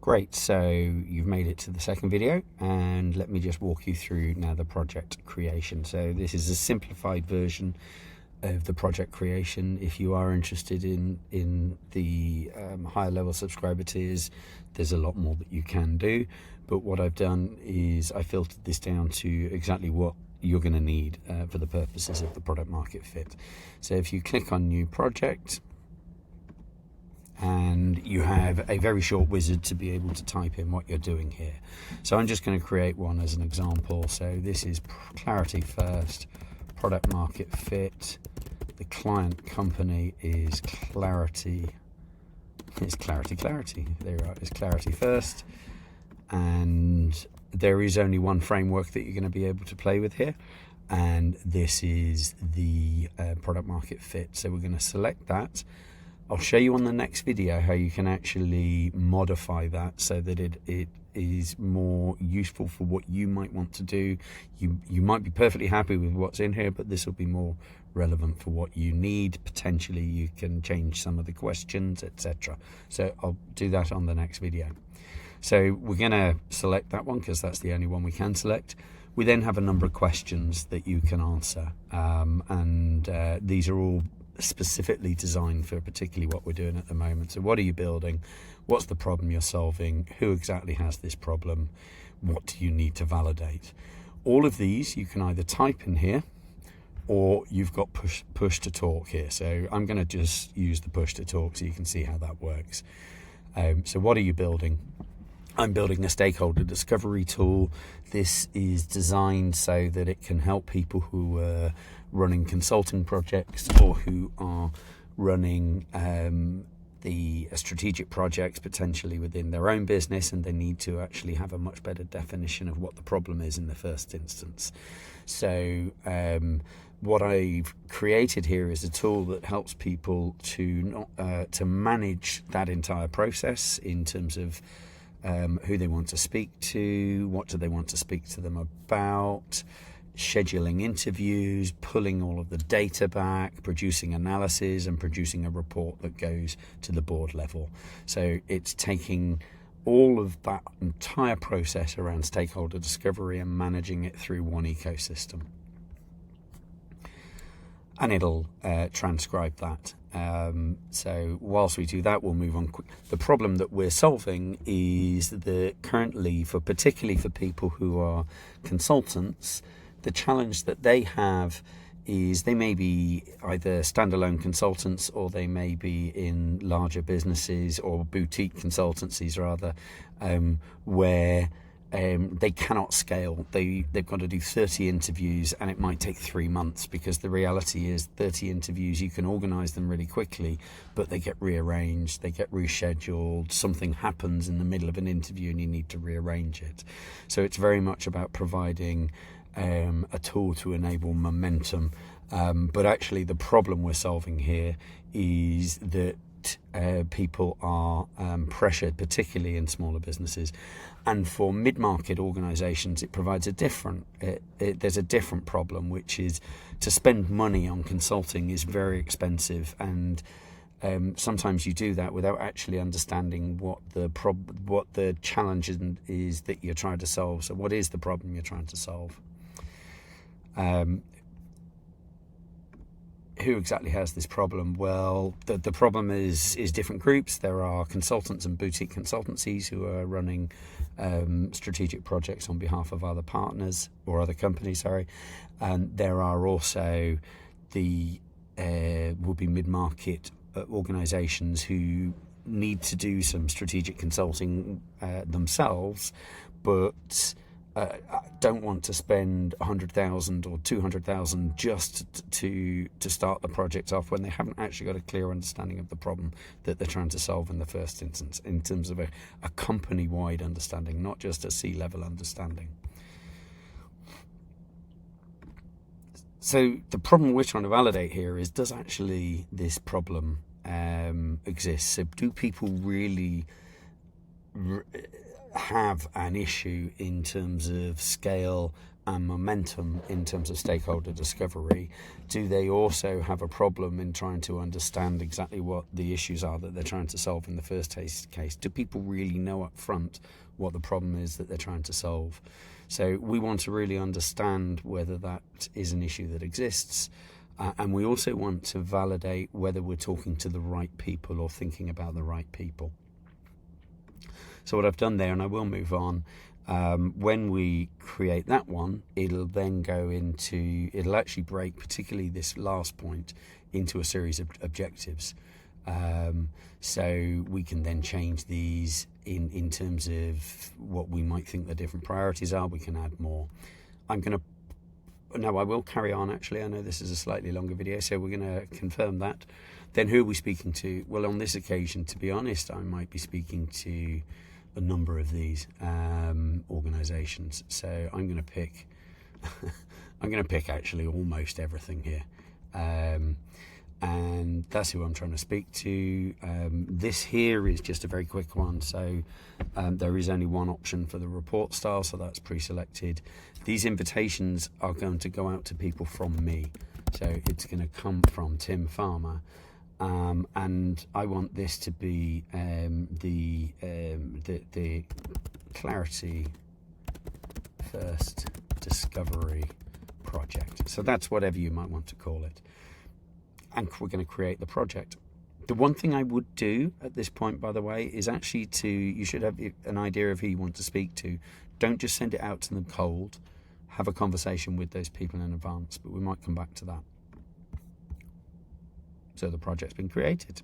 Great, so you've made it to the second video, and let me just walk you through now the project creation. So this is a simplified version of the project creation. If you are interested in the higher level subscriber tiers, there's a lot more that you can do, but what I've done is I filtered this down to exactly what you're going to need for the purposes of the product market fit. So if you click on new project, and you have a very short wizard to be able to type in what you're doing here. So I'm just going to create one as an example. So this is clarity first, product market fit. The client company is clarity. It's clarity. There you are. It's clarity first. And there is only one framework that you're going to be able to play with here. And this is the product market fit. So we're going to select that. I'll show you on the next video how you can actually modify that so that it is more useful for what you might want to do. You might be perfectly happy with what's in here, but this will be more relevant for what you need. Potentially you can change some of the questions, etc. So I'll do that on the next video. So we're going to select that one because that's the only one we can select. We then have a number of questions that you can answer, and these are all specifically designed for particularly what we're doing at the moment. So what are you building? What's the problem you're solving? Who exactly has this problem? What do you need to validate? All of these you can either type in here, or you've got push to talk here. So I'm going to just use the push to talk so you can see how that works. So what are you building? I'm building a stakeholder discovery tool. This is designed so that it can help people who are running consulting projects or who are running the strategic projects potentially within their own business, and they need to actually have a much better definition of what the problem is in the first instance. So what I've created here is a tool that helps people to manage that entire process in terms of who they want to speak to, what do they want to speak to them about, scheduling interviews, pulling all of the data back, producing analysis, and producing a report that goes to the board level. So it's taking all of that entire process around stakeholder discovery and managing it through one ecosystem. And it'll transcribe that. So whilst we do that, we'll move on quick. The problem that we're solving is that currently, particularly for people who are consultants, the challenge that they have is they may be either standalone consultants, or they may be in larger businesses or boutique consultancies rather, where they cannot scale. They've got to do 30 interviews, and it might take 3 months, because the reality is 30 interviews, you can organize them really quickly, but they get rearranged, they get rescheduled, something happens in the middle of an interview and you need to rearrange it. So it's very much about providing a tool to enable momentum, but actually the problem we're solving here is that people are pressured, particularly in smaller businesses, and for mid-market organizations it provides there's a different problem, which is to spend money on consulting is very expensive, and sometimes you do that without actually understanding what the challenge is that you're trying to solve. So what is the problem you're trying to solve? Who exactly has this problem? Well, the problem is different groups. There are consultants and boutique consultancies who are running strategic projects on behalf of other partners or other companies, and there are also the would-be mid-market organizations who need to do some strategic consulting themselves, but don't want to spend 100,000 or 200,000 just to start the project off, when they haven't actually got a clear understanding of the problem that they're trying to solve in the first instance, in terms of a company-wide understanding, not just a C-level understanding. So the problem we're trying to validate here is, does actually this problem exist? So do people really have an issue in terms of scale and momentum in terms of stakeholder discovery? Do they also have a problem in trying to understand exactly what the issues are that they're trying to solve in the first case? Do people really know up front what the problem is that they're trying to solve? So we want to really understand whether that is an issue that exists, and we also want to validate whether we're talking to the right people or thinking about the right people. So what I've done there, and I will move on, when we create that one, it'll then go into, it'll actually break, particularly this last point, into a series of objectives. So we can then change these in terms of what we might think the different priorities are. We can add more. No, I will carry on actually. I know this is a slightly longer video, so we're going to confirm that. Then who are we speaking to? Well, on this occasion, to be honest, I might be speaking to a number of these organizations. So I'm going to pick I'm going to pick actually almost everything here. And that's who I'm trying to speak to. This here is just a very quick one, so there is only one option for the report style, so that's pre-selected. These invitations are going to go out to people from me, so it's going to come from Tim Farmer, and I want this to be the Clarity First Discovery Project. So that's whatever you might want to call it. And we're going to create the project. The one thing I would do at this point, by the way, is actually you should have an idea of who you want to speak to. Don't just send it out to them cold. Have a conversation with those people in advance, but we might come back to that. So the project's been created.